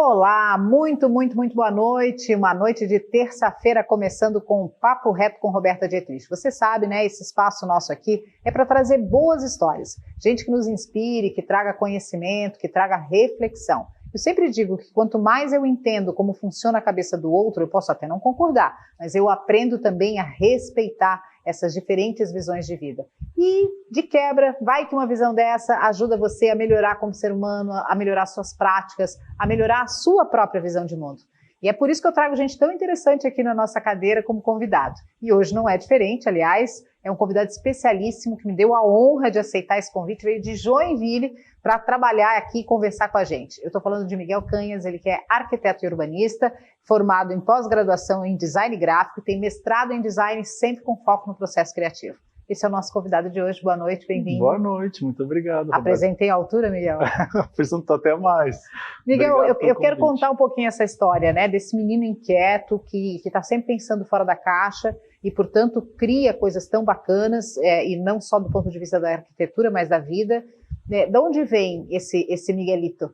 Olá, muito boa noite. Uma noite de terça-feira começando com um Papo Reto com Roberta Dietrich. Você sabe, né? Esse espaço nosso aqui é para trazer boas histórias. Gente que nos inspire, que traga conhecimento, que traga reflexão. Eu sempre digo que quanto mais eu entendo como funciona a cabeça do outro, eu posso até não concordar, mas eu aprendo também a respeitar essas diferentes visões de vida. E, de quebra, vai que uma visão dessa ajuda você a melhorar como ser humano, a melhorar suas práticas, a melhorar a sua própria visão de mundo. E é por isso que eu trago gente tão interessante aqui na nossa cadeira como convidado. E hoje não é diferente, aliás, é um convidado especialíssimo que me deu a honra de aceitar esse convite, veio de Joinville para trabalhar aqui e conversar com a gente. Eu estou falando de Miguel Canhas, ele que é arquiteto e urbanista, formado em pós-graduação em design gráfico, tem mestrado em design sempre com foco no processo criativo. Esse é o nosso convidado de hoje. Boa noite, bem-vindo. Boa noite, muito obrigado. Apresentei a altura, Miguel? Apresentou até mais. Miguel, eu quero contar um pouquinho essa história, né, desse menino inquieto que está sempre pensando fora da caixa e, portanto, cria coisas tão bacanas, e não só do ponto de vista da arquitetura, mas da vida. De onde vem esse Miguelito?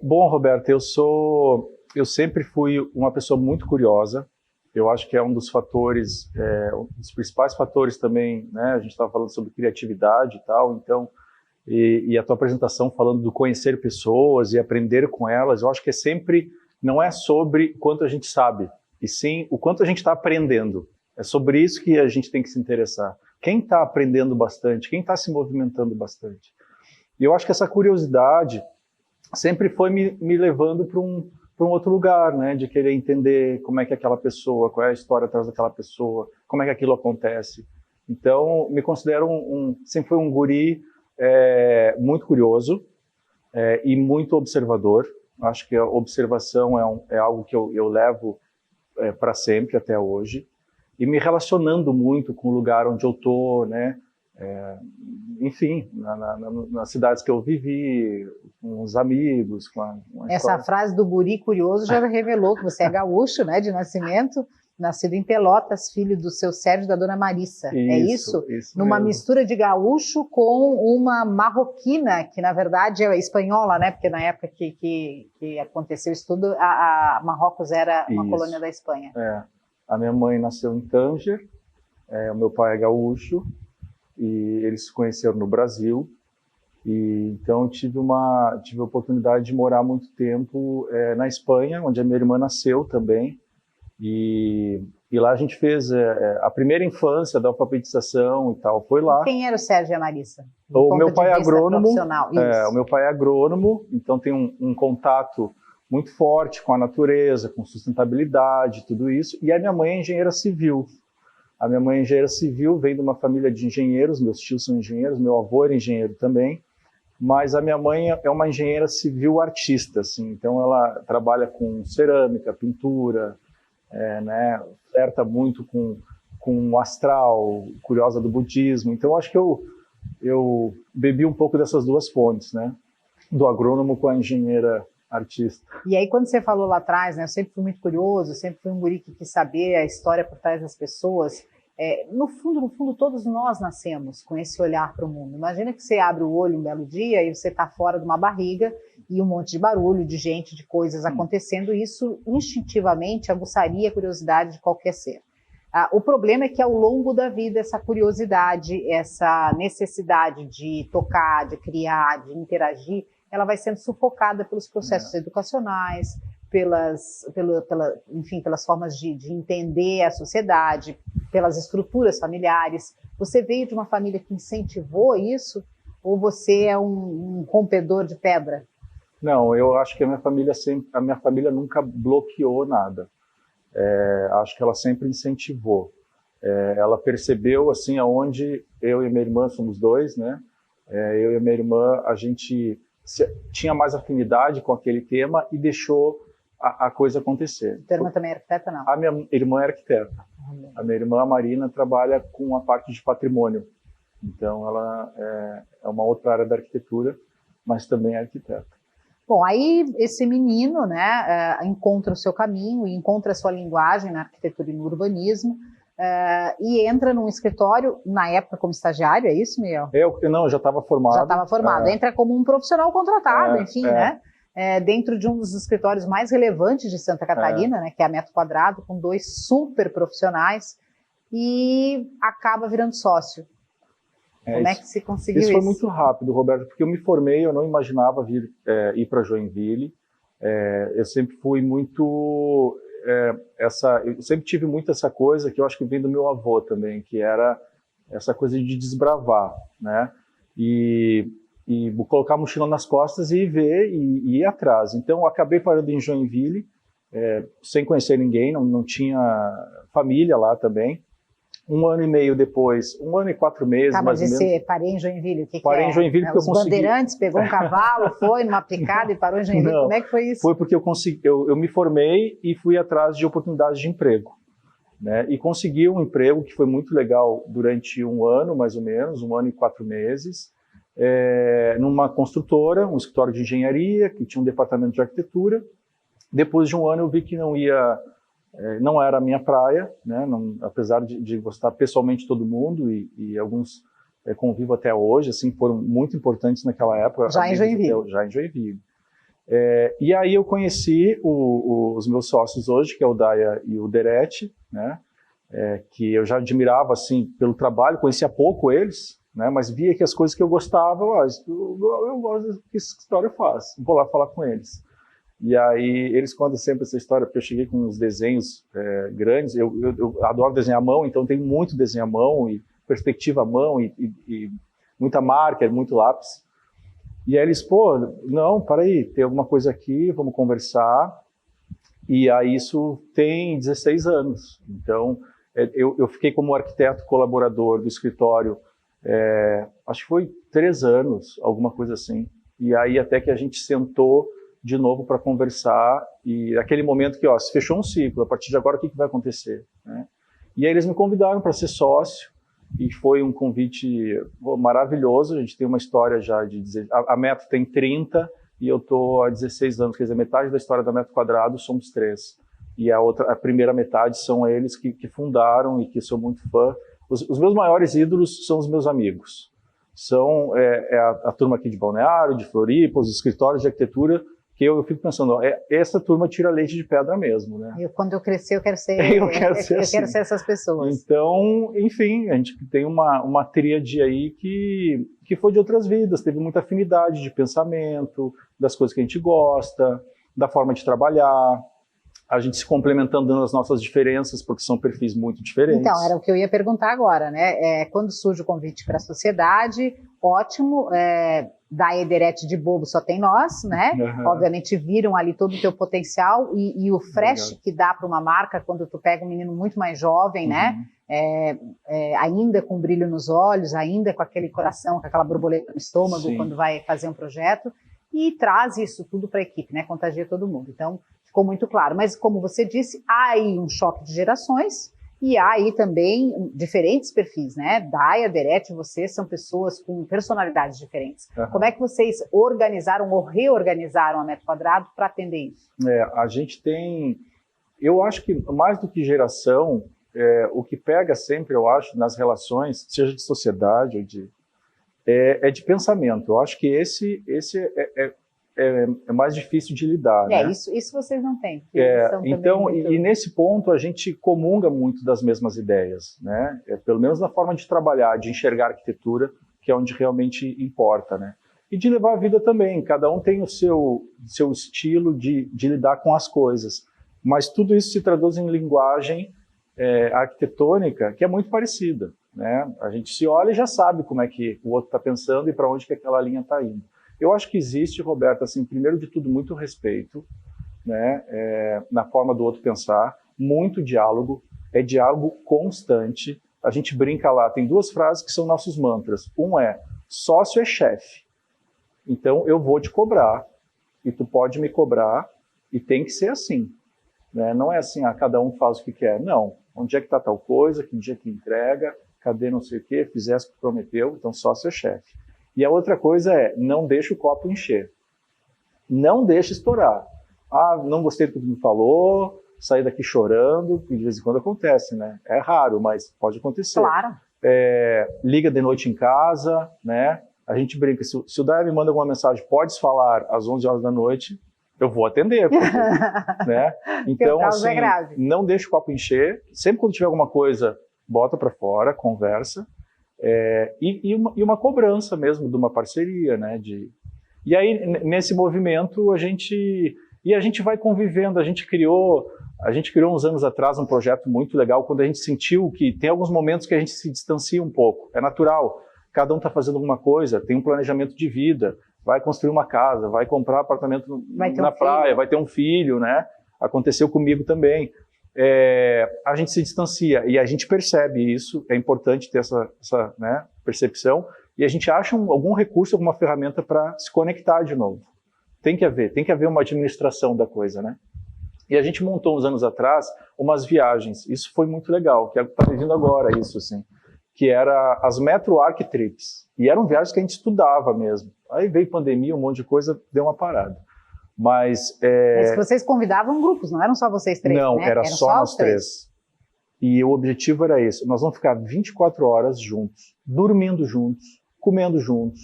Bom, Roberto, eu sempre fui uma pessoa muito curiosa. Eu acho que é um dos fatores, um dos principais fatores também, né? A gente estava falando sobre criatividade e tal, então, e a tua apresentação falando do conhecer pessoas e aprender com elas, eu acho que não é sobre quanto a gente sabe, e sim o quanto a gente está aprendendo. É sobre isso que a gente tem que se interessar. Quem está aprendendo bastante, quem está se movimentando bastante. E eu acho que essa curiosidade sempre foi me levando para um outro lugar, né, de querer entender como é que aquela pessoa, qual é a história atrás daquela pessoa, como é que aquilo acontece. Então, me considero sempre fui um guri muito curioso e muito observador. Acho que a observação é algo que eu levo para sempre até hoje. E me relacionando muito com o lugar onde eu estou, né, enfim, nas cidades que eu vivi, com os amigos, com a Essa história. frase do guri curioso já revelou que você é gaúcho, né, de nascimento, nascido em Pelotas, filho do seu Sérgio e da dona Marissa. É isso? Isso Numa mesmo. mistura de gaúcho com uma marroquina, que na verdade é espanhola, né, porque na época que aconteceu isso tudo, a Marrocos era uma colônia da Espanha. A minha mãe nasceu em Tanger, o meu pai é gaúcho, e eles se conheceram no Brasil, e então eu tive a oportunidade de morar muito tempo na Espanha, onde a minha irmã nasceu também, e lá a gente fez a primeira infância da alfabetização e tal, foi lá. Quem era o Sérgio e a Marissa? O meu pai é agrônomo, o meu pai é agrônomo, então tem um contato muito forte com a natureza, com sustentabilidade, tudo isso, e a minha mãe é engenheira civil. A minha mãe é engenheira civil, vem de uma família de engenheiros, meus tios são engenheiros, meu avô era engenheiro também, mas a minha mãe é uma engenheira civil artista, assim, então ela trabalha com cerâmica, pintura, né, flerta muito com o astral, curiosa do budismo, então acho que eu bebi um pouco dessas duas fontes, né, do agrônomo com a engenheira artista. E aí, quando você falou lá atrás, né, eu sempre fui muito curioso, sempre fui um guri que quis saber a história por trás das pessoas. No fundo, todos nós nascemos com esse olhar para o mundo. Imagina que você abre o olho um belo dia e você está fora de uma barriga e um monte de barulho, de gente, de coisas acontecendo. E isso instintivamente aguçaria a curiosidade de qualquer ser. O problema é que ao longo da vida essa curiosidade, essa necessidade de tocar, de criar, de interagir, ela vai sendo sufocada pelos processos educacionais, pelas formas de entender a sociedade, pelas estruturas familiares. Você veio de uma família que incentivou isso ou você é um rompedor de pedra? Não, eu acho que a minha família nunca bloqueou nada. Acho que ela sempre incentivou. Ela percebeu assim aonde eu e minha irmã somos dois, né? Eu e a minha irmã a gente tinha mais afinidade com aquele tema e deixou a coisa acontecer. A tua irmã também é arquiteta, não? A minha irmã é arquiteta. A minha irmã, a Marina, trabalha com a parte de patrimônio. Então, ela é uma outra área da arquitetura, mas também é arquiteta. Bom, aí esse menino, né, encontra o seu caminho e encontra a sua linguagem na arquitetura e no urbanismo, e entra num escritório, na época como estagiário, é isso, Miguel? Eu já estava formado. Já estava formado, entra como um profissional contratado, enfim, né? dentro de um dos escritórios mais relevantes de Santa Catarina, né, que é a Metro Quadrado, com 2 super profissionais, e acaba virando sócio. Como é que se conseguiu isso? Isso foi muito rápido, Roberto, porque eu me formei, eu não imaginava ir para Joinville. Eu sempre fui muito... eu sempre tive muito essa coisa que eu acho que vem do meu avô também, que era essa coisa de desbravar, né? E colocar a mochila nas costas e ver e ir atrás. Então, eu acabei parando em Joinville, sem conhecer ninguém, não tinha família lá também. 1 ano e meio depois, 1 ano e 4 meses, mais ou menos. Você parei em Joinville, o que parei em Joinville porque eu consegui... Os Bandeirantes, pegou um cavalo, foi numa picada e parou em Joinville, Não, como é que foi isso? Foi porque eu me formei e fui atrás de oportunidades de emprego, né? E consegui um emprego que foi muito legal durante 1 ano, mais ou menos, 1 ano e 4 meses, numa construtora, um escritório de engenharia, que tinha um departamento de arquitetura. Depois de 1 ano eu vi que não era a minha praia, né? Apesar de gostar pessoalmente de todo mundo e alguns convivo até hoje, assim, foram muito importantes naquela época. Já em Joinville. Já em Joinville. E aí eu conheci os meus sócios hoje, que é o Daya e o Derete, né? Que eu já admirava assim, pelo trabalho, conhecia pouco eles, né? Mas via que as coisas que eu gostava, eu gosto do que esse escritório faz, vou lá falar com eles. E aí eles contam sempre essa história, porque eu cheguei com uns desenhos grandes, eu adoro desenhar à mão, então tem muito desenho à mão, e perspectiva à mão, e muita marca, muito lápis. E aí eles, não, para aí, tem alguma coisa aqui, vamos conversar. E aí isso tem 16 anos. Então, eu fiquei como arquiteto colaborador do escritório, acho que foi 3 anos, alguma coisa assim. E aí até que a gente sentou de novo para conversar, e aquele momento que se fechou um ciclo, a partir de agora o que vai acontecer, né? E aí eles me convidaram para ser sócio, e foi um convite maravilhoso. A gente tem uma história já de dizer, a Metro tem 30 e eu estou há 16 anos, quer dizer, metade da história da Metro Quadrado somos 3, e a primeira metade são eles que fundaram e que sou muito fã. Os meus maiores ídolos são os meus amigos, são a turma aqui de Balneário, de Floripa, os escritórios de arquitetura, que eu fico pensando, essa turma tira leite de pedra mesmo, né? Quando eu crescer, eu quero ser, assim. Quero ser essas pessoas. Então, enfim, a gente tem uma tríade aí que foi de outras vidas, teve muita afinidade de pensamento, das coisas que a gente gosta, da forma de trabalhar, a gente se complementando nas nossas diferenças, porque são perfis muito diferentes. Então, era o que eu ia perguntar agora, né? Quando surge o convite para a sociedade, ótimo, da Ederete de bobo só tem nós, né? Uhum. Obviamente viram ali todo o teu potencial e o fresh que dá para uma marca quando tu pega um menino muito mais jovem, né? Ainda com brilho nos olhos, ainda com aquele coração, com aquela borboleta no estômago, sim, quando vai fazer um projeto, e traz isso tudo para a equipe, né? Contagia todo mundo. Então, ficou muito claro. Mas, como você disse, há aí um choque de gerações e há aí também diferentes perfis, né? Daya, Derete, vocês são pessoas com personalidades diferentes. Uhum. Como é que vocês organizaram ou reorganizaram a Metro Quadrado para atender isso? A gente tem... Eu acho que, mais do que geração, o que pega sempre, eu acho, nas relações, seja de sociedade ou de pensamento. Eu acho que esse é mais difícil de lidar, né? Isso vocês não têm. Então, muito... e nesse ponto a gente comunga muito das mesmas ideias, né? Pelo menos na forma de trabalhar, de enxergar a arquitetura, que é onde realmente importa, né? E de levar a vida também. Cada um tem o seu estilo de lidar com as coisas, mas tudo isso se traduz em linguagem arquitetônica que é muito parecida, né? A gente se olha e já sabe como é que o outro está pensando e para onde que aquela linha está indo. Eu acho que existe, Roberto, assim, primeiro de tudo, muito respeito, né, na forma do outro pensar, muito diálogo, diálogo constante. A gente brinca lá, tem 2 frases que são nossos mantras. Um é, sócio é chefe. Então, eu vou te cobrar, e tu pode me cobrar, e tem que ser assim. Né? Não é assim, cada um faz o que quer. Não. Onde é que está tal coisa, que dia que entrega, cadê não sei o quê, fizesse o que prometeu, então sócio é chefe. E a outra coisa não deixa o copo encher. Não deixa estourar. Não gostei do que tu me falou, sair daqui chorando, que de vez em quando acontece, né? É raro, mas pode acontecer. Claro. Liga de noite em casa, né? A gente brinca, se o Daya me manda alguma mensagem, podes falar às 11 horas da noite, eu vou atender, porque, né? Então, assim, não deixa o copo encher. Sempre quando tiver alguma coisa, bota para fora, conversa. E uma cobrança mesmo de uma parceria, né? E aí, nesse movimento, a gente vai convivendo. A gente criou uns anos atrás um projeto muito legal, quando a gente sentiu que tem alguns momentos que a gente se distancia um pouco. É natural. Cada um está fazendo alguma coisa, tem um planejamento de vida, vai construir uma casa, vai comprar apartamento na praia, vai ter um filho, né? Aconteceu comigo também. A gente se distancia e a gente percebe isso, é importante ter essa né, percepção, e a gente acha algum recurso, alguma ferramenta para se conectar de novo. Tem que haver uma administração da coisa, né? E a gente montou uns anos atrás umas viagens, isso foi muito legal, que está me vindo agora isso, assim, que era as Metro Arc Trips, e eram viagens que a gente estudava mesmo. Aí veio pandemia, um monte de coisa, deu uma parada. Mas vocês convidavam grupos, não eram só vocês três, não, né? Era só nós três. E o objetivo era esse, nós vamos ficar 24 horas juntos, dormindo juntos, comendo juntos,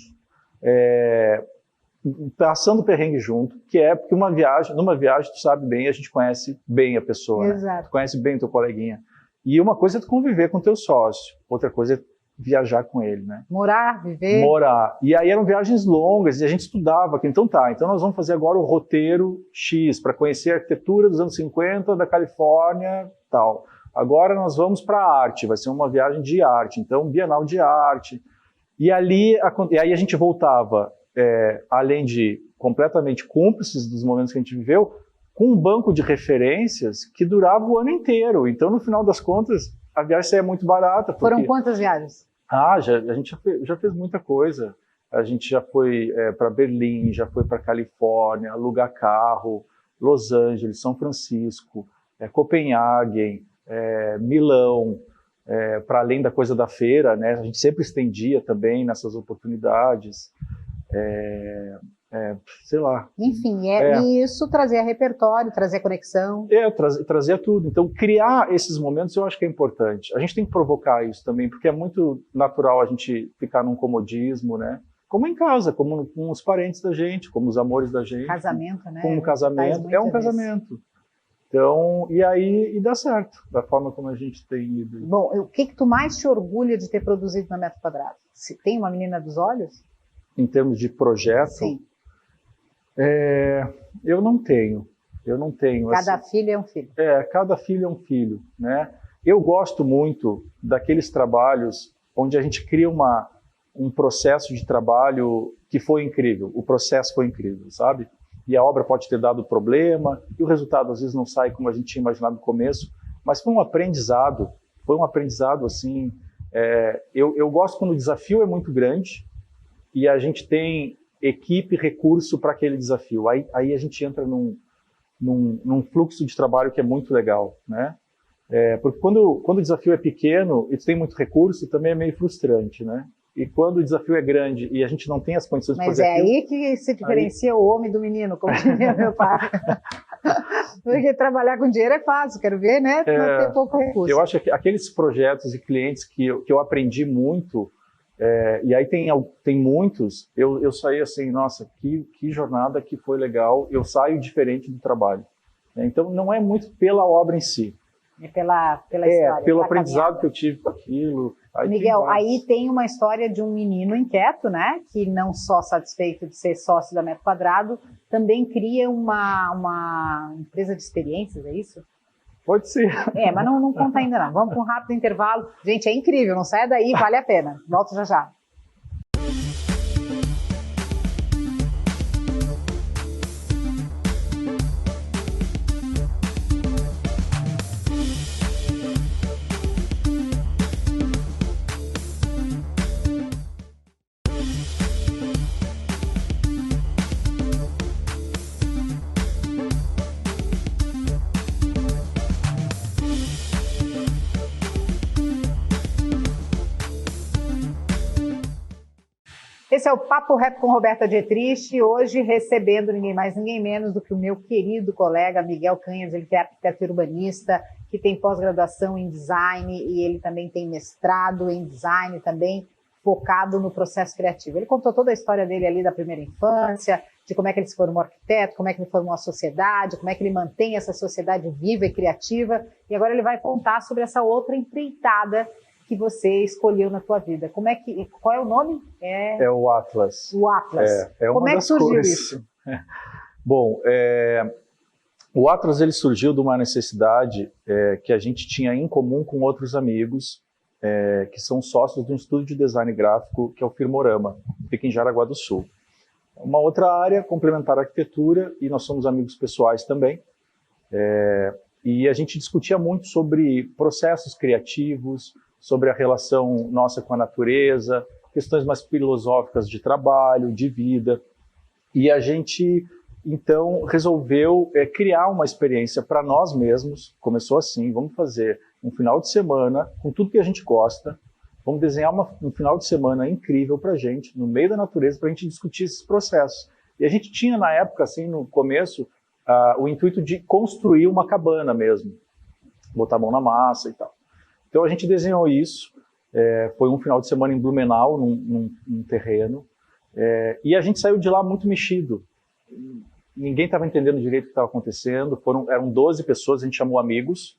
passando perrengue junto, que é porque numa viagem tu sabe bem, a gente conhece bem a pessoa, né? Tu conhece bem o teu coleguinha. E uma coisa é tu conviver com o teu sócio, outra coisa é viajar com ele, né? Viver. Morar. E aí eram viagens longas e a gente estudava. Então nós vamos fazer agora o roteiro X, para conhecer a arquitetura dos anos 50 da Califórnia, tal. Agora nós vamos para a arte, vai ser uma viagem de arte, então Bienal de Arte. E aí a gente voltava, além de completamente cúmplices dos momentos que a gente viveu, com um banco de referências que durava o ano inteiro. Então, no final das contas, a viagem saía muito barata. Foram quantas viagens? A gente já fez muita coisa. A gente já foi para Berlim, já foi para Califórnia, alugar carro, Los Angeles, São Francisco, Copenhague, Milão, para além da coisa da feira, né? A gente sempre estendia também nessas oportunidades. Sei lá. Enfim, e isso trazia repertório, trazia conexão. Trazia tudo. Então, criar esses momentos eu acho que é importante. A gente tem que provocar isso também, porque é muito natural a gente ficar num comodismo, né? Como em casa, como com os parentes da gente, como os amores da gente. Casamento, né? Como um casamento. É um casamento. Então, e dá certo, da forma como a gente tem ido. Bom, o que tu mais te orgulha de ter produzido na Metro Quadrado? Se tem uma menina dos olhos? Em termos de projeto? Sim. Eu não tenho. Cada filho é um filho. Cada filho é um filho, né? Eu gosto muito daqueles trabalhos onde a gente cria um processo de trabalho que foi incrível. O processo foi incrível, sabe? E a obra pode ter dado problema, e o resultado às vezes não sai como a gente tinha imaginado no começo, mas foi um aprendizado assim. Eu gosto quando o desafio é muito grande e a gente tem equipe, recurso para aquele desafio. Aí a gente entra num fluxo de trabalho que é muito legal, né? Porque quando o desafio é pequeno e tu tem muito recurso, também é meio frustrante, né? E quando o desafio é grande e a gente não tem as condições de fazer aquilo... Mas é aí que se diferencia o homem do menino, como diria meu pai. Porque trabalhar com dinheiro é fácil, quero ver, né? Não ter pouco recurso. Eu acho que aqueles projetos e clientes que eu aprendi muito, e aí tem muitos, eu saí assim, nossa, que jornada que foi legal, eu saio diferente do trabalho. Então não é muito pela obra em si. É pela história. Pelo aprendizado que eu tive com aquilo. Miguel, aí tem uma história de um menino inquieto, né? Que não só satisfeito de ser sócio da Metro Quadrado, também cria uma empresa de experiências, é isso? Pode ser. Mas não conta ainda não. Vamos para um rápido intervalo. Gente, é incrível, não saia daí, vale a pena. Volto já já. Esse é o Papo Reto com Roberta Dietrich, hoje recebendo ninguém mais, ninguém menos do que o meu querido colega Miguel Canhas, ele que é arquiteto urbanista, que tem pós-graduação em design e ele também tem mestrado em design, também focado no processo criativo. Ele contou toda a história dele ali da primeira infância, de como é que ele se formou arquiteto, como é que ele formou a sociedade, como é que ele mantém essa sociedade viva e criativa. E agora ele vai contar sobre essa outra empreitada que você escolheu na tua vida. Qual é o nome? É o Atlas. O Atlas. Como é que surgiu isso? Bom, o Atlas ele surgiu de uma necessidade que a gente tinha em comum com outros amigos que são sócios do estúdio de design gráfico, que é o Firmorama, que fica em Jaraguá do Sul. Uma outra área complementar à arquitetura, e nós somos amigos pessoais também. E a gente discutia muito sobre processos criativos, sobre a relação nossa com a natureza, questões mais filosóficas de trabalho, de vida. E a gente, então, resolveu criar uma experiência para nós mesmos. Começou assim, vamos fazer um final de semana com tudo que a gente gosta, vamos desenhar um final de semana incrível para a gente, no meio da natureza, para a gente discutir esses processos. E a gente tinha, na época, assim, no começo, o intuito de construir uma cabana mesmo, botar a mão na massa e tal. Então a gente desenhou isso, foi um final de semana em Blumenau, num terreno, e a gente saiu de lá muito mexido. Ninguém estava entendendo direito o que estava acontecendo, eram 12 pessoas, a gente chamou amigos.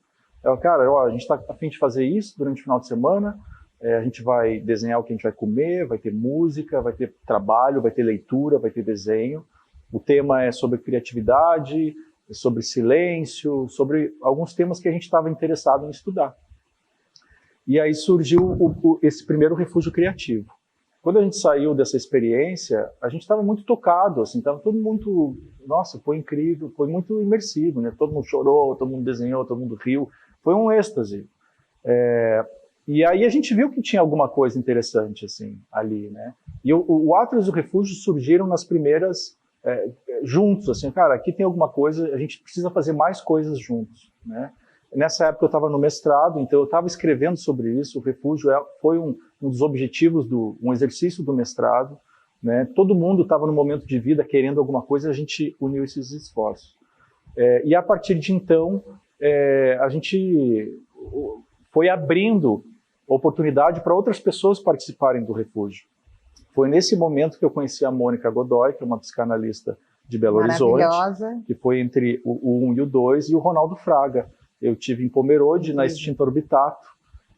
Cara, a gente está a fim de fazer isso durante o final de semana, a gente vai desenhar o que a gente vai comer, vai ter música, vai ter trabalho, vai ter leitura, vai ter desenho. O tema é sobre criatividade, sobre silêncio, sobre alguns temas que a gente estava interessado em estudar. E aí surgiu esse primeiro refúgio criativo. Quando a gente saiu dessa experiência, a gente estava muito tocado, assim, estava todo muito, nossa, foi incrível, foi muito imersivo, né? Todo mundo chorou, todo mundo desenhou, todo mundo riu, foi um êxtase. E aí a gente viu que tinha alguma coisa interessante, assim, ali, né? E o Atlas e o Refúgio surgiram nas primeiras, juntos, assim, cara, aqui tem alguma coisa, a gente precisa fazer mais coisas juntos, né? Nessa época eu estava no mestrado, então eu estava escrevendo sobre isso. O refúgio foi um dos objetivos, um exercício do mestrado, né? Todo mundo estava no momento de vida querendo alguma coisa, a gente uniu esses esforços. E a partir de então, a gente foi abrindo oportunidade para outras pessoas participarem do refúgio. Foi nesse momento que eu conheci a Mônica Godoy, que é uma psicanalista de Belo Horizonte, que foi entre o 1 e o 2, e o Ronaldo Fraga. Eu tive em Pomerode, na Extinto Orbitato,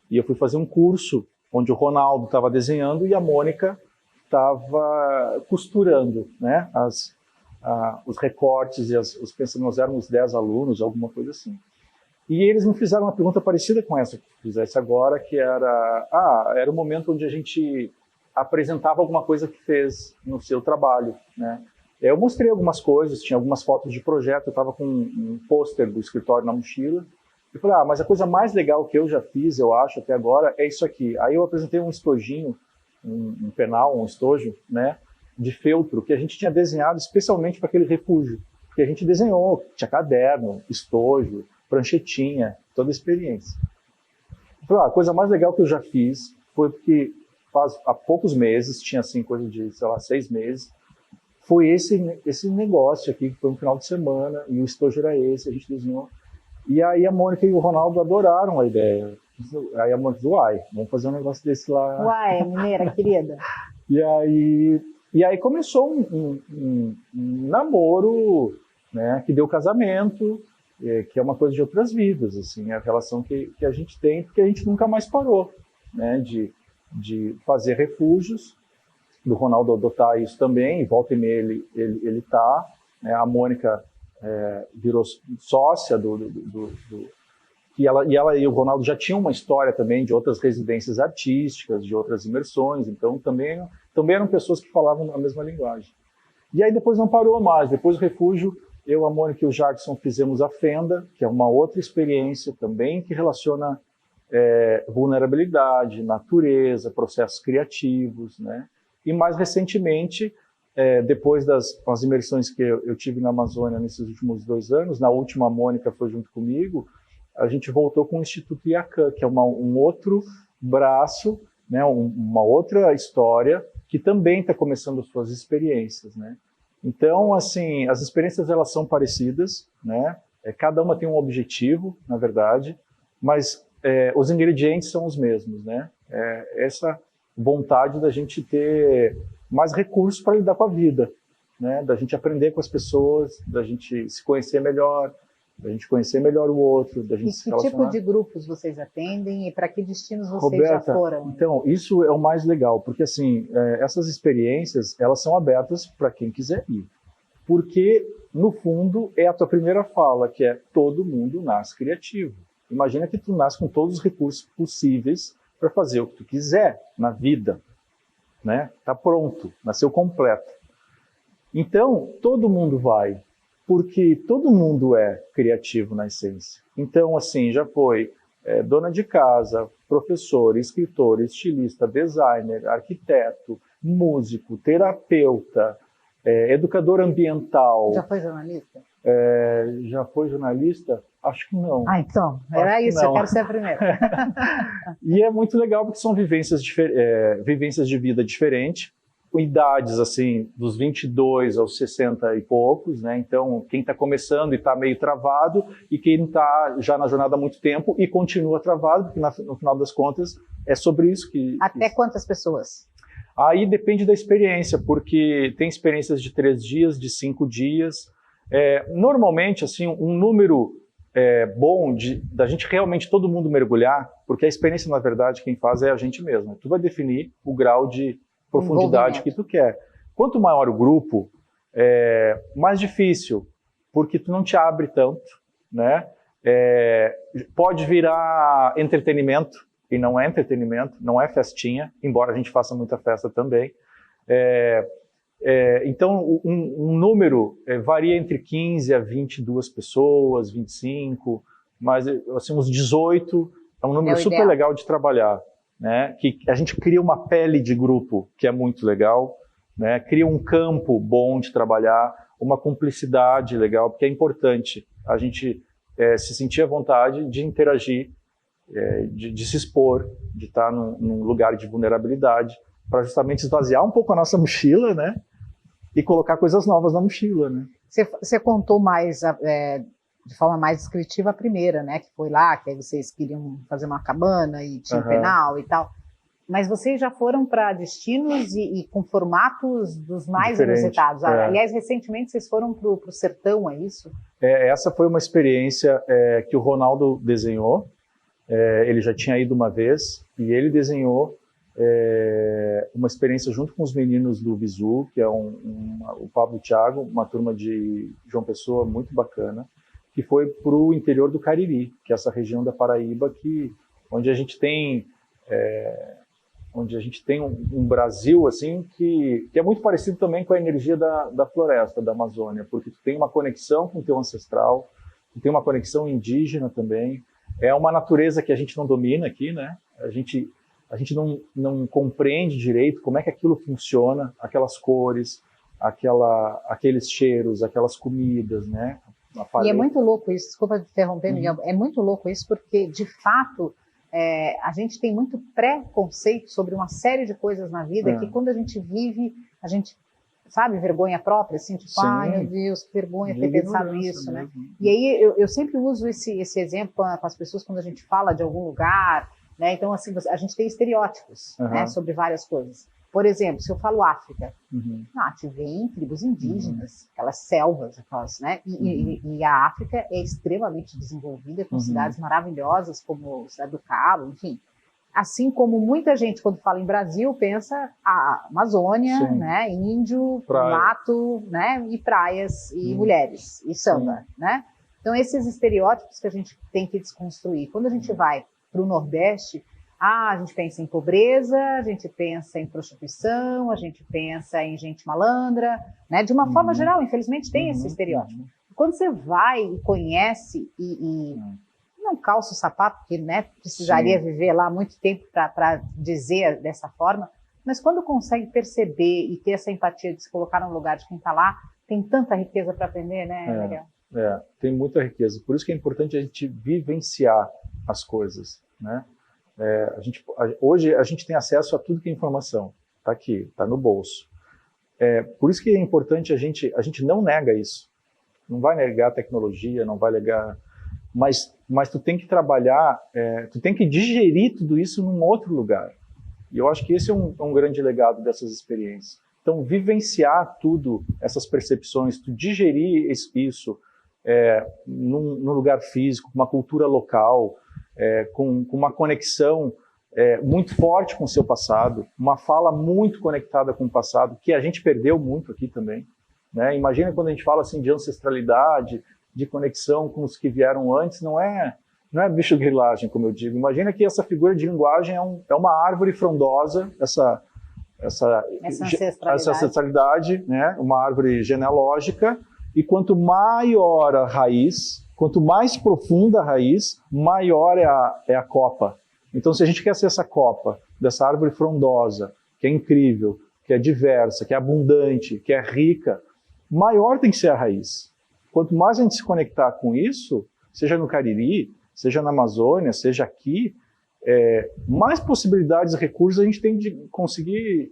e eu fui fazer um curso onde o Ronaldo estava desenhando e a Mônica estava costurando, né, os recortes e os pensamentos. Nós éramos 10 alunos, alguma coisa assim. E eles me fizeram uma pergunta parecida com essa que eu fizesse agora, que era o momento onde a gente apresentava alguma coisa que fez no seu trabalho, né? Eu mostrei algumas coisas, tinha algumas fotos de projeto, eu estava com um pôster do escritório na mochila, e falei, mas a coisa mais legal que eu já fiz, eu acho, até agora, é isso aqui. Aí eu apresentei um estojinho, um penal, um estojo, né, de feltro, que a gente tinha desenhado especialmente para aquele refúgio, porque a gente desenhou, tinha caderno, estojo, pranchetinha, toda a experiência. Eu falei, a coisa mais legal que eu já fiz foi porque há poucos meses, tinha assim coisa de, 6 meses, foi esse negócio aqui, que foi um final de semana, e o estojo era esse, a gente desenhou. E aí a Mônica e o Ronaldo adoraram a ideia. Aí a Mônica disse, vamos fazer um negócio desse lá. Uai, mineira, querida. E aí começou um namoro, né, que deu casamento, que é uma coisa de outras vidas, assim, a relação que a gente tem, porque a gente nunca mais parou, né, de fazer refúgios, do Ronaldo adotar isso também, e volta e meia ele tá, né, a Mônica virou sócia e ela e o Ronaldo já tinham uma história também de outras residências artísticas, de outras imersões, então também eram pessoas que falavam a mesma linguagem. E aí depois não parou mais, depois do refúgio, eu, a Mônica e o Jackson fizemos a Fenda, que é uma outra experiência também que relaciona vulnerabilidade, natureza, processos criativos, né? E mais recentemente, depois das imersões que eu tive na Amazônia nesses últimos 2 anos, na última a Mônica foi junto comigo, a gente voltou com o Instituto Iacan, que é um outro braço, né, uma outra história, que também está começando suas experiências, né? Então, assim, as experiências elas são parecidas, né? Cada uma tem um objetivo, na verdade, mas os ingredientes são os mesmos, né? Essa vontade da gente ter mais recursos para lidar com a vida, né, da gente aprender com as pessoas, da gente se conhecer melhor, da gente conhecer melhor o outro, da gente se relacionar. Que tipo de grupos vocês atendem e para que destinos vocês Roberta, já foram? Então, isso é o mais legal, porque assim, essas experiências, elas são abertas para quem quiser ir. Porque, no fundo, é a tua primeira fala, que é todo mundo nasce criativo. Imagina que tu nasce com todos os recursos possíveis para fazer o que tu quiser na vida, né? Tá pronto, nasceu completo. Então, todo mundo vai, porque todo mundo é criativo na essência. Então, assim, já foi dona de casa, professor, escritor, estilista, designer, arquiteto, músico, terapeuta, educador ambiental. Já foi jornalista? Já foi jornalista? Acho que não. Ah, então, era isso, eu quero ser a primeira. E é muito legal porque são vivências de vida diferentes, com idades assim, dos 22 aos 60 e poucos, né? Então, quem está começando e está meio travado, e quem está já na jornada há muito tempo e continua travado, porque no final das contas é sobre isso que... Até quantas pessoas? Aí depende da experiência, porque tem experiências de 3 dias, de 5 dias. Normalmente, assim, um número bom da gente realmente todo mundo mergulhar, porque a experiência, na verdade, quem faz é a gente mesmo. Tu vai definir o grau de profundidade que tu quer. Quanto maior o grupo, mais difícil, porque tu não te abre tanto, né? Pode virar entretenimento, e não é entretenimento, não é festinha, embora a gente faça muita festa também. Então, um número varia entre 15 a 22 pessoas, 25, mas assim, uns 18 é um número super legal de trabalhar, né? Que a gente cria uma pele de grupo que é muito legal, né? Cria um campo bom de trabalhar, uma cumplicidade legal, porque é importante a gente se sentir à vontade de interagir, de se expor, de estar num lugar de vulnerabilidade, para justamente esvaziar um pouco a nossa mochila, né? E colocar coisas novas na mochila, né? Você contou mais, de forma mais descritiva, a primeira, né? Que foi lá, que aí vocês queriam fazer uma cabana e tinha um penal e tal. Mas vocês já foram para destinos e com formatos dos mais inusitados. Aliás, recentemente vocês foram para o sertão, é isso? Essa foi uma experiência que o Ronaldo desenhou. Ele já tinha ido uma vez e ele desenhou uma experiência junto com os meninos do Visu, que é o Pablo e o Thiago, uma turma de João Pessoa muito bacana, que foi para o interior do Cariri, que é essa região da Paraíba, onde a gente tem um Brasil assim que é muito parecido também com a energia da floresta, da Amazônia, porque tu tem uma conexão com o teu ancestral, tu tem uma conexão indígena também. É uma natureza que a gente não domina aqui, né? A gente não compreende direito como é que aquilo funciona, aquelas cores, aqueles cheiros, aquelas comidas, né? E é muito louco isso, desculpa te interromper, Miguel, é muito louco isso porque, de fato, a gente tem muito preconceito sobre uma série de coisas na vida que quando a gente vive, a gente, sabe, vergonha própria, assim, tipo, ai meu Deus, que vergonha ter pensado nisso, né? E aí eu sempre uso esse exemplo com as pessoas quando a gente fala de algum lugar, né? Então, assim, a gente tem estereótipos, né, sobre várias coisas. Por exemplo, se eu falo África, te vem tribos indígenas, aquelas selvas, né? E a África é extremamente desenvolvida, com cidades maravilhosas, como a Cidade do Cabo, enfim. Assim como muita gente, quando fala em Brasil, pensa a Amazônia, né? Índio, mato, né? E praias, e mulheres, e samba, né? Então, esses estereótipos que a gente tem que desconstruir. Quando a gente vai para o Nordeste, a gente pensa em pobreza, a gente pensa em prostituição, a gente pensa em gente malandra, né? De uma forma geral, infelizmente, tem esse estereótipo. Quando você vai e conhece e não calça o sapato, porque, né, precisaria viver lá muito tempo para dizer dessa forma, mas quando consegue perceber e ter essa empatia de se colocar no lugar de quem está lá, tem tanta riqueza para aprender, né, Miguel? Tem muita riqueza. Por isso que é importante a gente vivenciar as coisas, né? Hoje a gente tem acesso a tudo que é informação. Está aqui, está no bolso. Por isso que é importante a gente não nega isso. Não vai negar a tecnologia, não vai negar... Mas tu tem que trabalhar, tu tem que digerir tudo isso num outro lugar. E eu acho que esse é um grande legado dessas experiências. Então, vivenciar tudo, essas percepções, tu digerir isso num lugar físico, com uma cultura local, com uma conexão muito forte com o seu passado, uma fala muito conectada com o passado, que a gente perdeu muito aqui também, né? Imagina quando a gente fala assim de ancestralidade, de conexão com os que vieram antes, não é bicho grilagem, como eu digo. Imagina que essa figura de linguagem é uma árvore frondosa, essa ancestralidade, né? Uma árvore genealógica, e quanto maior a raiz, quanto mais profunda a raiz, maior é a copa. Então, se a gente quer ser essa copa, dessa árvore frondosa, que é incrível, que é diversa, que é abundante, que é rica, maior tem que ser a raiz. Quanto mais a gente se conectar com isso, seja no Cariri, seja na Amazônia, seja aqui, mais possibilidades e recursos a gente tem de conseguir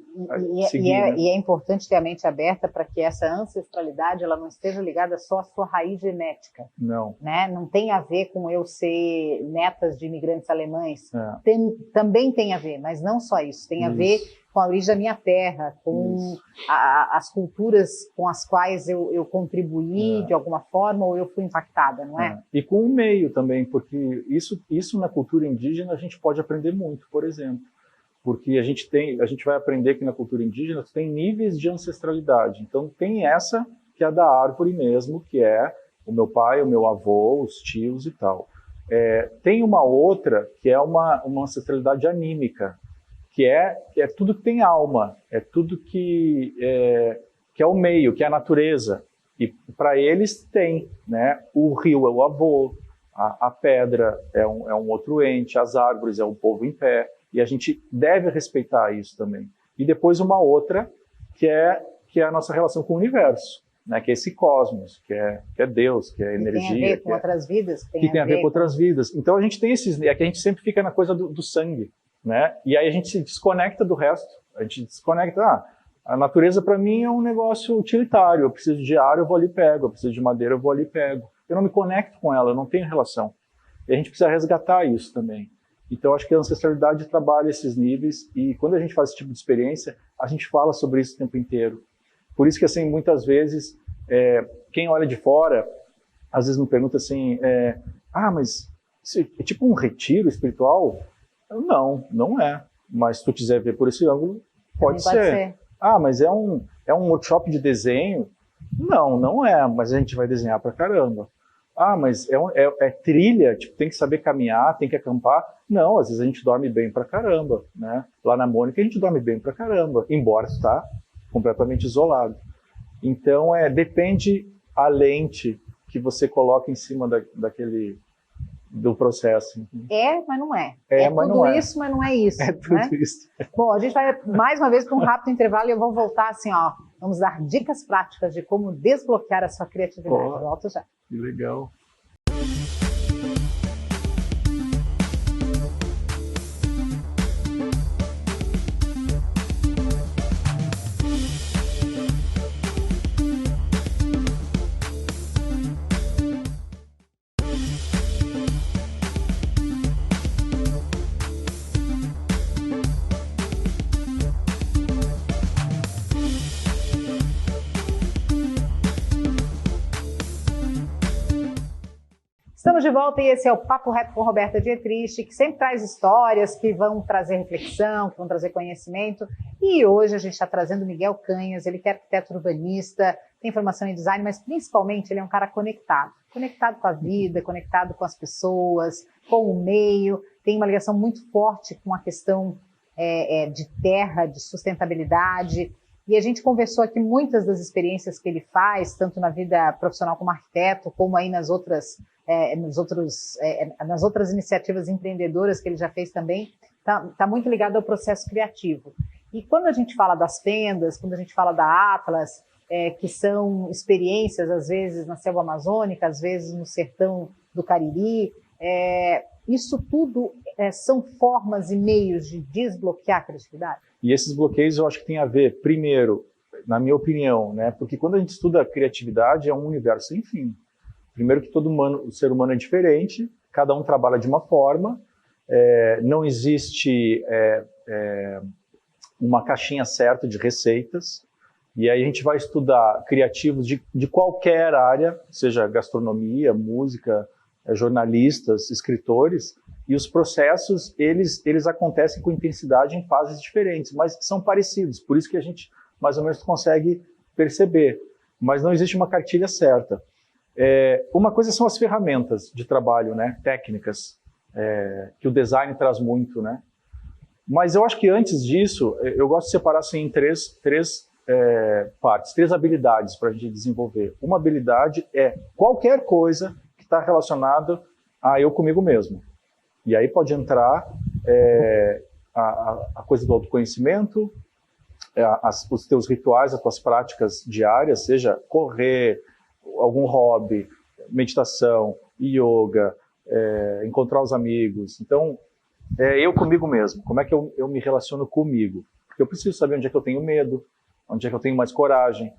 seguir. E é importante ter a mente aberta para que essa ancestralidade ela não esteja ligada só à sua raiz genética. Não. Né? Não tem a ver com eu ser netas de imigrantes alemães. Também tem a ver, mas não só isso. Tem a ver com a origem da minha terra, com as culturas com as quais eu contribuí de alguma forma ou eu fui impactada, não é? E com o meio também, porque isso na cultura indígena a gente pode aprender muito, por exemplo. Porque a gente vai aprender que na cultura indígena tem níveis de ancestralidade. Então tem essa que é da árvore mesmo, que é o meu pai, o meu avô, os tios e tal. Tem uma outra que é uma ancestralidade anímica, que é tudo que tem alma, é tudo que é o meio, que é a natureza. E para eles tem, né? O rio é o avô, a pedra é um outro ente, as árvores é um povo em pé, e a gente deve respeitar isso também. E depois uma outra, que é a nossa relação com o universo, né? Que é esse cosmos, que é Deus, que é energia. Tem a ver com outras vidas. Que tem a ver com outras vidas. Então a gente tem esses... É que a gente sempre fica na coisa do sangue, né? E aí a gente se desconecta do resto. A gente desconecta. A natureza para mim é um negócio utilitário. Eu preciso de ar, eu vou ali e pego. Eu preciso de madeira, eu vou ali e pego. Eu não me conecto com ela, eu não tenho relação. E a gente precisa resgatar isso também. Então acho que a ancestralidade trabalha esses níveis e quando a gente faz esse tipo de experiência, a gente fala sobre isso o tempo inteiro. Por isso que assim, muitas vezes, quem olha de fora, às vezes me pergunta assim, mas isso é tipo um retiro espiritual? Não é. Mas se tu quiser ver por esse ângulo, pode ser. Mas é um workshop de desenho? Não é, mas a gente vai desenhar pra caramba. Mas é trilha, tipo, tem que saber caminhar, tem que acampar. Não, às vezes a gente dorme bem pra caramba, né? Lá na Mônica a gente dorme bem pra caramba, embora está completamente isolado. Então, depende a lente que você coloca em cima do processo. Mas não é. Mas tudo isso, mas não é isso. É tudo isso. Bom, a gente vai mais uma vez para um rápido intervalo e eu vou voltar assim, vamos dar dicas práticas de como desbloquear a sua criatividade. Volto já. Que legal. Estamos de volta e esse é o Papo Reto com Roberta Dietrich, que sempre traz histórias que vão trazer reflexão, que vão trazer conhecimento. E hoje a gente está trazendo o Miguel Canhas, ele que é arquiteto urbanista, tem formação em design, mas principalmente ele é um cara conectado. Conectado com a vida, conectado com as pessoas, com o meio, tem uma ligação muito forte com a questão de terra, de sustentabilidade. E a gente conversou aqui muitas das experiências que ele faz, tanto na vida profissional como arquiteto, como aí nas outras iniciativas empreendedoras que ele já fez também, tá muito ligado ao processo criativo. E quando a gente fala das fendas, quando a gente fala da Atlas, que são experiências, às vezes na selva amazônica, às vezes no sertão do Cariri, isso tudo são formas e meios de desbloquear a criatividade? E esses bloqueios eu acho que tem a ver, primeiro, na minha opinião, né? Porque quando a gente estuda a criatividade, é um universo sem fim. Primeiro que o ser humano é diferente, cada um trabalha de uma forma, não existe uma caixinha certa de receitas, E aí a gente vai estudar criativos de qualquer área, seja gastronomia, música, jornalistas, escritores, e os processos, eles acontecem com intensidade em fases diferentes, mas são parecidos, por isso que a gente mais ou menos consegue perceber. Mas não existe uma cartilha certa. Uma coisa são as ferramentas de trabalho, né, técnicas, que o design traz muito, né? Mas eu acho que antes disso, eu gosto de separar assim, em três partes, 3 habilidades para a gente desenvolver. Uma habilidade é qualquer coisa que está relacionada a eu comigo mesmo. E aí pode entrar a coisa do autoconhecimento, os teus rituais, as tuas práticas diárias, seja correr, algum hobby, meditação, yoga, encontrar os amigos. Então, eu comigo mesmo. Como é que eu me relaciono comigo? Porque eu preciso saber onde é que eu tenho medo, onde é que eu tenho mais coragem,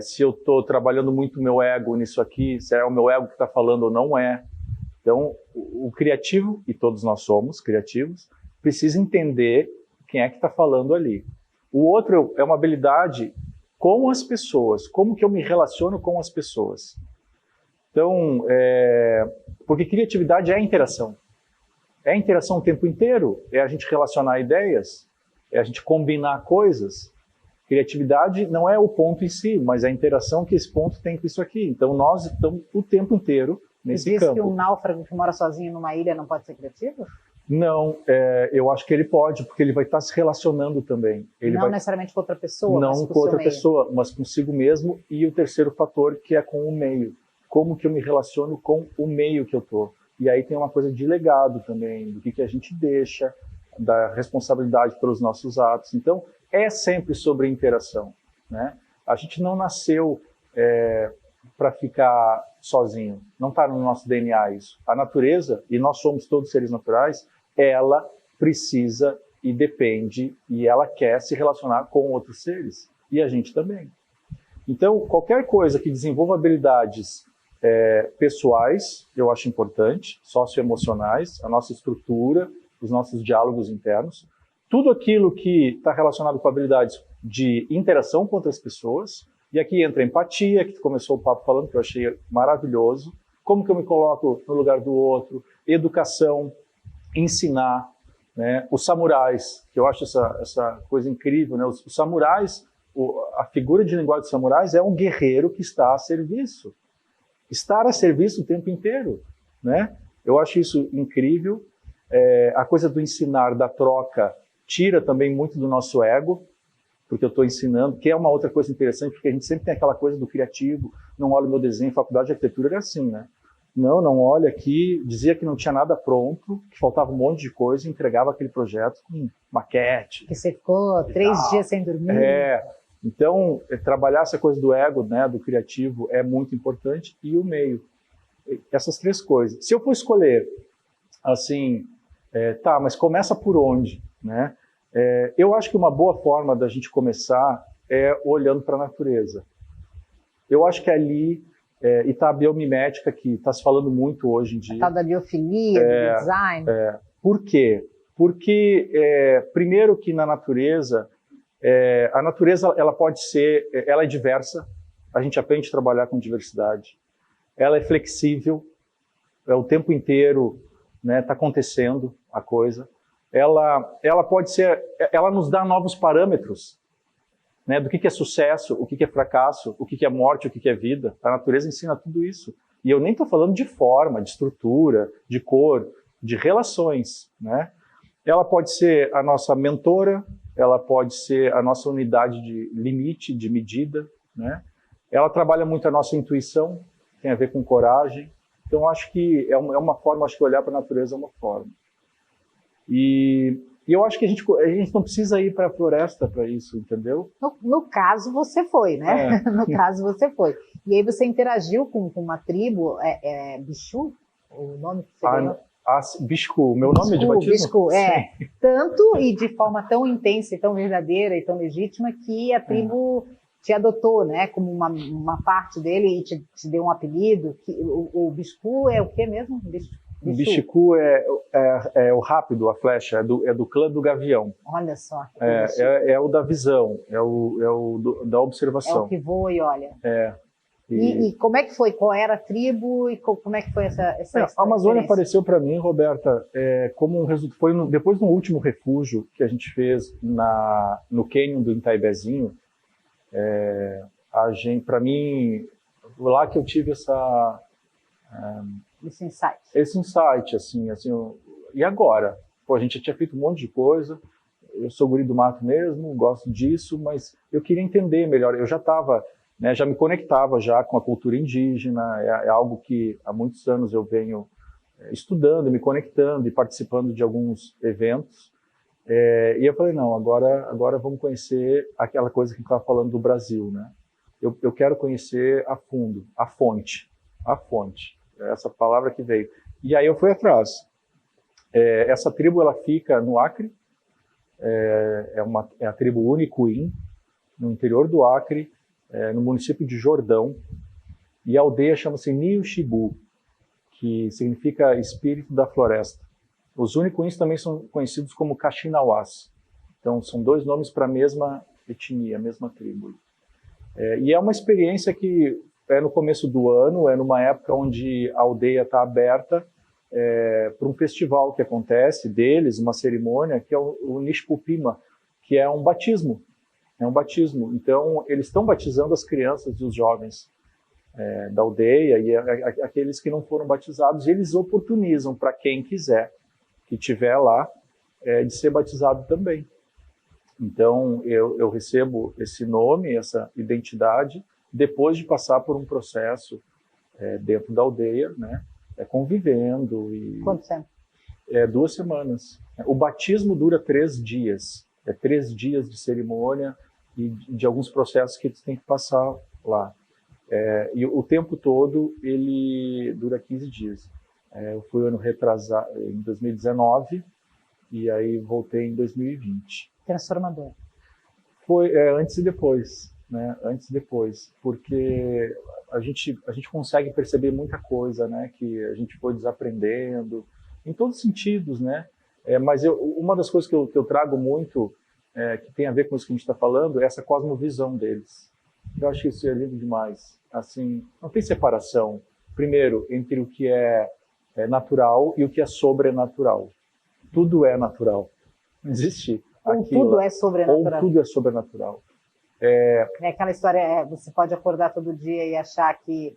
se eu estou trabalhando muito o meu ego nisso aqui, se é o meu ego que está falando ou não é. Então, o criativo, e todos nós somos criativos, precisa entender quem é que está falando ali. O outro é uma habilidade com as pessoas, como que eu me relaciono com as pessoas. Então, porque criatividade é interação. É interação o tempo inteiro, é a gente relacionar ideias, é a gente combinar coisas. Criatividade não é o ponto em si, mas a interação que esse ponto tem com isso aqui. Então, nós estamos o tempo inteiro nesse campo. Você diz que um náufrago que mora sozinho numa ilha não pode ser criativo? Não, eu acho que ele pode, porque ele vai estar se relacionando também. Ele não necessariamente com outra pessoa, não mas com outra pessoa, mas consigo mesmo. E o terceiro fator, que é com o meio. Como que eu me relaciono com o meio que eu estou. E aí tem uma coisa de legado também, do que a gente deixa, da responsabilidade pelos nossos atos. Então, é sempre sobre interação, né? A gente não nasceu para ficar sozinho, não está no nosso DNA isso. A natureza, e nós somos todos seres naturais, ela precisa e depende, e ela quer se relacionar com outros seres, e a gente também. Então, qualquer coisa que desenvolva habilidades pessoais, eu acho importante, socioemocionais, a nossa estrutura, os nossos diálogos internos, tudo aquilo que está relacionado com habilidades de interação com outras pessoas, e aqui entra empatia, que começou o papo falando, que eu achei maravilhoso, como que eu me coloco no lugar do outro, educação, ensinar, né? Os samurais, que eu acho essa coisa incrível, né? Os samurais, a figura de linguagem dos samurais é um guerreiro que está a serviço. Estar a serviço o tempo inteiro, né? Eu acho isso incrível. A coisa do ensinar, da troca, tira também muito do nosso ego, porque eu estou ensinando, que é uma outra coisa interessante, porque a gente sempre tem aquela coisa do criativo, não olha o meu desenho, faculdade de arquitetura era assim, né? Não olha aqui, dizia que não tinha nada pronto, que faltava um monte de coisa e entregava aquele projeto com maquete. Que você ficou 3 dias sem dormir. Então, trabalhar essa coisa do ego, né, do criativo, é muito importante, e o meio. Essas 3 coisas. Se eu for escolher, assim, mas começa por onde, né? Eu acho que uma boa forma da gente começar é olhando para a natureza. Eu acho que ali está a biomimética, que está se falando muito hoje em dia. A tal da biofilia, do design. Por quê? Porque, primeiro que na natureza, a natureza ela pode ser, ela é diversa, a gente aprende a trabalhar com diversidade. Ela é flexível, o tempo inteiro, né, está acontecendo a coisa. Ela pode ser, ela nos dá novos parâmetros, né, do que é sucesso, o que é fracasso, o que é morte, o que é vida. A natureza ensina tudo isso. E eu nem estou falando de forma, de estrutura, de cor, de relações, né? Ela pode ser a nossa mentora, ela pode ser a nossa unidade de limite, de medida, né? Ela trabalha muito a nossa intuição, tem a ver com coragem. Então, acho que é uma forma, acho que olhar para a natureza é uma forma. E eu acho que a gente não precisa ir para a floresta para isso, entendeu? No caso, você foi, né? No caso, você foi. E aí você interagiu com uma tribo, Bichu? O nome que você ganhou? Biscu, meu nome é de batismo? Biscu, tanto e de forma tão intensa e tão verdadeira e tão legítima que a tribo te adotou, né, como uma parte dele e te deu um apelido. O Biscu é o que mesmo? O Bixicu é o rápido, a flecha, é do clã do gavião. Olha só. É o da visão, é o da observação. É o que voa e olha. E como é que foi? Qual era a tribo e como é que foi essa a Amazônia apareceu para mim, Roberta, como um resultado. Foi depois do último refúgio que a gente fez no Cânion do Itaibezinho, para mim, lá que eu tive esse insight, assim, e agora? Pô, a gente já tinha feito um monte de coisa, eu sou guri do mato mesmo, gosto disso, mas eu queria entender melhor. Eu já estava, né, já me conectava já com a cultura indígena, é algo que há muitos anos eu venho estudando, me conectando e participando de alguns eventos. E eu falei, não, agora vamos conhecer aquela coisa que a gente estava falando do Brasil, né? Eu quero conhecer a fundo, a fonte, essa palavra que veio. E aí eu fui atrás. Essa tribo, ela fica no Acre, é a tribo Unicuim, no interior do Acre, no município de Jordão, e a aldeia chama-se Niuxibu, que significa espírito da floresta. Os Unicuins também são conhecidos como Kaxinawás. Então, são dois nomes para a mesma etnia, a mesma tribo. E é uma experiência que é no começo do ano, é numa época onde a aldeia está aberta para um festival que acontece deles, uma cerimônia, que é o Nishpupima, que é um batismo. Então, eles estão batizando as crianças e os jovens da aldeia e aqueles que não foram batizados, eles oportunizam para quem quiser, que estiver lá, de ser batizado também. Então, eu recebo esse nome, essa identidade, depois de passar por um processo dentro da aldeia, né, convivendo. Quanto tempo? 2 semanas. O batismo dura 3 dias. 3 dias de cerimônia e de alguns processos que eles têm que passar lá. E o tempo todo, ele dura 15 dias. Eu fui ano retrasado, em 2019, e aí voltei em 2020. Transformador. Foi antes e depois, né? Antes e depois, porque a gente consegue perceber muita coisa, né? Que a gente foi desaprendendo, em todos os sentidos, né? Mas uma das coisas que eu trago muito, que tem a ver com isso que a gente está falando, é essa cosmovisão deles. Eu acho que isso é lindo demais. Assim, não tem separação, primeiro, entre o que é natural e o que é sobrenatural. Tudo é natural. Não existe tudo é sobrenatural. Ou tudo é sobrenatural. Aquela história, você pode acordar todo dia e achar que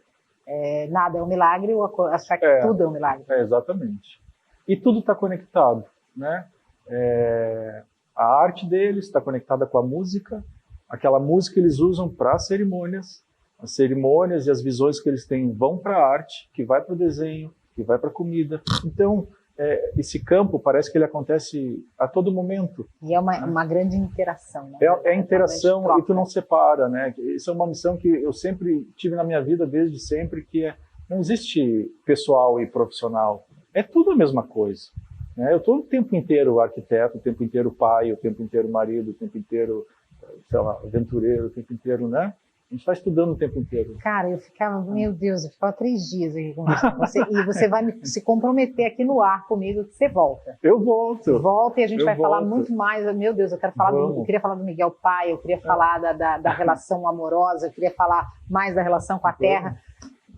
nada é um milagre, ou achar que tudo é um milagre. Exatamente. E tudo está conectado, né? A arte deles está conectada com a música, aquela música eles usam para cerimônias, as cerimônias e as visões que eles têm vão para a arte, que vai para o desenho, que vai para a comida. Então, esse campo parece que ele acontece a todo momento. E é uma grande interação, né? É interação e tu não separa, né? Isso é uma missão que eu sempre tive na minha vida, desde sempre, que não existe pessoal e profissional. É tudo a mesma coisa. Né? Eu estou o tempo inteiro arquiteto, o tempo inteiro pai, o tempo inteiro marido, o tempo inteiro, sei lá, aventureiro, o tempo inteiro, né? A gente está estudando o tempo inteiro. Cara, eu ficava, meu Deus, eu ficava 3 dias aqui conversando com você. E você vai se comprometer aqui no ar comigo que você volta. Eu volto. Volta e a gente vai falar muito mais. Meu Deus, eu queria falar do Miguel pai, eu queria falar da relação amorosa, eu queria falar mais da relação com a terra.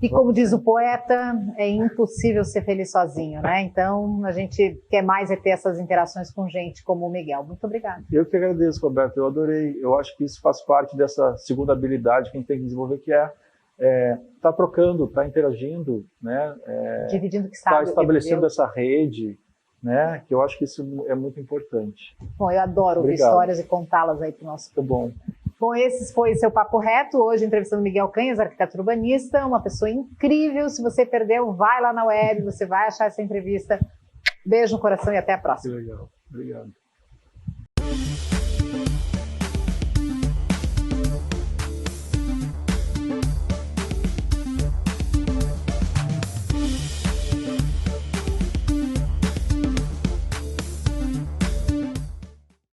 E como diz o poeta, é impossível ser feliz sozinho, né? Então, a gente quer mais ter essas interações com gente como o Miguel. Muito obrigada. Eu que agradeço, Roberto. Eu adorei. Eu acho que isso faz parte dessa segunda habilidade que a gente tem que desenvolver, que tá trocando, tá interagindo, né? Dividindo o que sabe. Tá estabelecendo essa rede, né? Que eu acho que isso é muito importante. Bom, eu adoro ouvir histórias e contá-las aí para o nosso público. Muito bom. Bom, esse foi seu Papo Reto, hoje entrevistando Miguel Canhas, arquiteto urbanista, uma pessoa incrível. Se você perdeu, vai lá na web, você vai achar essa entrevista. Beijo no coração e até a próxima. Que legal. Obrigado.